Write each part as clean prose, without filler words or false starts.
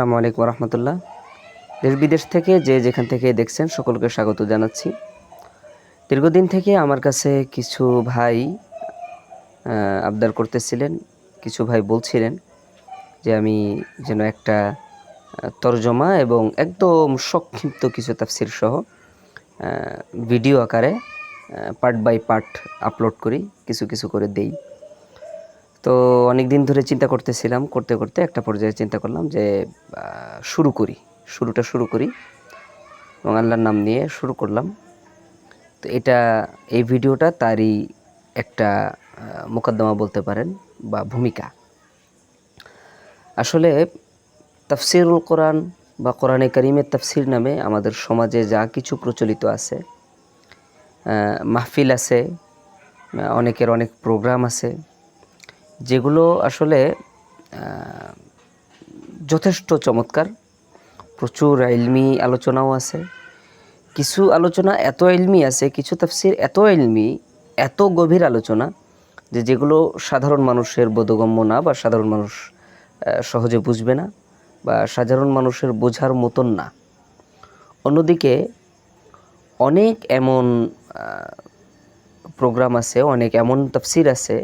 আসসালামু আলাইকুম রহমতুল্লাহ। দেশ বিদেশ থেকে যে যেখান থেকে দেখছেন সকলকে স্বাগত জানাচ্ছি। দীর্ঘদিন থেকে আমার কাছে কিছু ভাই আবদার করতেছিলেন, কিছু ভাই বলছিলেন যে আমি যেন একটা তরজমা এবং একদম সংক্ষিপ্ত কিছু তাফসির সহ ভিডিও আকারে পার্ট বাই পার্ট আপলোড করি, কিছু কিছু করে দেই। তো অনেক দিন ধরে চিন্তা করতেছিলাম, করতে করতে একটা পর্যায়ে চিন্তা করলাম যে শুরুটা শুরু করি এবং আল্লাহর নাম নিয়ে শুরু করলাম। তো এই ভিডিওটা তারই একটা মোকদ্দমা বলতে পারেন বা ভূমিকা। আসলে তাফসিরুল কোরআন বা কোরআনে কারিমের তাফসির নামে আমাদের সমাজে যা কিছু প্রচলিত আছে, মাহফিল আছে, অনেকের অনেক প্রোগ্রাম আছে, যেগুলো আসলে যথেষ্ট চমৎকার। প্রচুর ইলমি আলোচনাও আছে, কিছু আলোচনা এত ইলমি আছে, কিছু তাফসির এত ইলমি, এত গভীর আলোচনা যেগুলো সাধারণ মানুষের বোধগম্য না বা সাধারণ মানুষ সহজে বুঝবে না বা সাধারণ মানুষের বোঝার মতন না। অন্যদিকে অনেক এমন প্রোগ্রাম আছে, অনেক এমন তাফসির আছে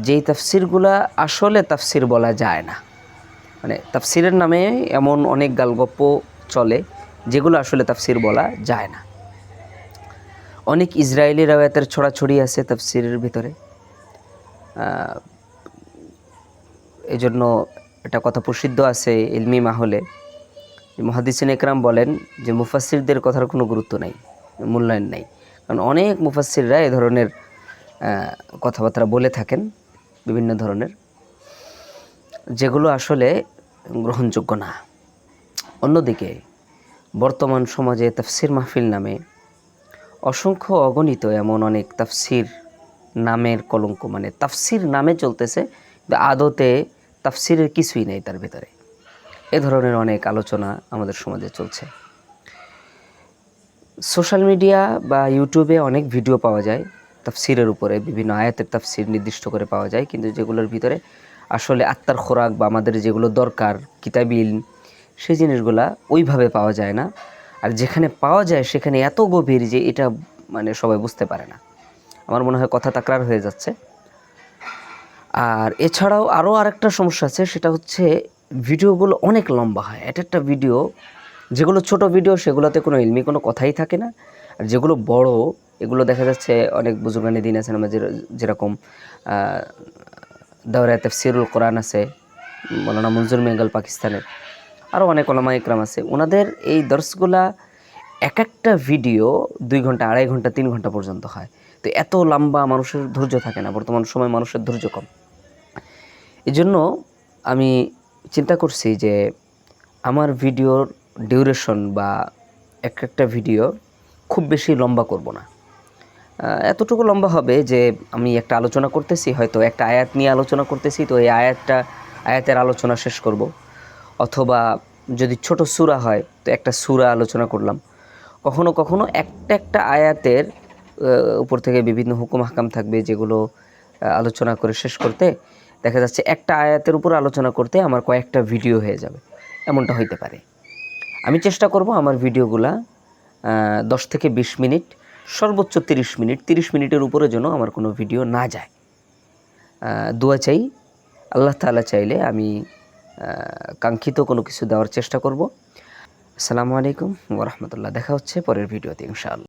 যেই তাফসিরগুলা আসলে তাফসির বলা যায় না। মানে তাফসিরের নামে এমন অনেক গালগপ্প চলে যেগুলো আসলে তাফসির বলা যায় না। অনেক ইসরায়েলি রাওয়ায়াতের ছড়াছড়ি আছে তাফসিরের ভিতরে। এই জন্য এটা কথা প্রসিদ্ধ আছে ইলমি মাহলে, মুহাদ্দিসিন একরাম বলেন যে মুফাসসিরদের কথার কোনো গুরুত্ব নাই, মূল্যায়ন নাই। কারণ অনেক মুফাসসিররা এ ধরনের কথাবার্তা বলে থাকেন, বিভিন্ন ধরনের, যেগুলো আসলে গ্রহণযোগ্য না। অন্যদিকে বর্তমান সমাজে তাফসির মাহফিল নামে অসংখ্য অগণিত এমন অনেক তাফসির নামের কলঙ্ক, মানে তাফসির নামে চলতেছে, কিন্তু আদতে তাফসিরের কিছুই নেই তার ভিতরে। এ ধরনের অনেক আলোচনা আমাদের সমাজে চলছে। সোশ্যাল মিডিয়া বা ইউটিউবে অনেক ভিডিও পাওয়া যায় তাফসিরের উপরে, বিভিন্ন আয়াতের তাফসির নির্দিষ্ট করে পাওয়া যায়, কিন্তু যেগুলোর ভিতরে আসলে আত্মার খোরাক বা আমাদের যেগুলো দরকার কিতাবী ইলম, সেই জিনিসগুলা ওইভাবে পাওয়া যায় না। আর যেখানে পাওয়া যায় সেখানে এত গভীর যে এটা মানে সবাই বুঝতে পারে না। আমার মনে হয় কথা তাকরার হয়ে যাচ্ছে। আর এছাড়াও আরও আরেকটা সমস্যা আছে, সেটা হচ্ছে ভিডিওগুলো অনেক লম্বা হয়। একটা ভিডিও, যেগুলো ছোট ভিডিও সেগুলোতে কোনো ইলমি কোনো কথাই থাকে না। আর যেগুলো বড়, এগুলো দেখা যাচ্ছে অনেক বুজুর্গানি দিন আছেন, আমরা যেরকম দাওরায়ে তাফসিরুল কোরআন আছে, মৌলানা মনজুর মেঙ্গল পাকিস্তানের, আরও অনেক ওলামা ইকরাম আছে। ওনাদের এই দর্সগুলা এক একটা ভিডিও 2 ঘন্টা, 2.5 ঘন্টা, 3 ঘন্টা পর্যন্ত হয়। তো এত লম্বা মানুষের ধৈর্য থাকে না, বর্তমান সময় মানুষের ধৈর্য কম। এই জন্য আমি চিন্তা করছি যে আমার ভিডিওর ডিউরেশন বা একটা ভিডিও খুব বেশি লম্বা করব না। এতটুকু লম্বা হবে যে আমি একটা আলোচনা করতেছি, হয়তো একটা আয়াত নিয়ে আলোচনা করতেছি, তো এই আয়াতের আলোচনা শেষ করব। অথবা যদি ছোট সূরা হয় তো একটা সূরা আলোচনা করলাম। কখনো কখনো একটা আয়াতের উপর থেকে বিভিন্ন হুকুম হাকাম থাকবে, যেগুলো আলোচনা করে শেষ করতে দেখা যাচ্ছে একটা আয়াতের উপর আলোচনা করতে আমার কয়েকটা ভিডিও হয়ে যাবে, এমনটা হইতে পারে। আমি চেষ্টা করব আমার ভিডিওগুলা 10 থেকে 20 মিনিট, সর্বোচ্চ 30 মিনিট, 30 মিনিটের উপরে যেন আমার কোনো ভিডিও না যায়। দোয়া চাই, আল্লাহ তাআলা চাইলে আমি কাঙ্ক্ষিত কোনো কিছু দেওয়ার চেষ্টা করব। আসসালামু আলাইকুম ওয়া রাহমাতুল্লাহ। দেখা হচ্ছে পরের ভিডিওতে ইনশাআল্লাহ।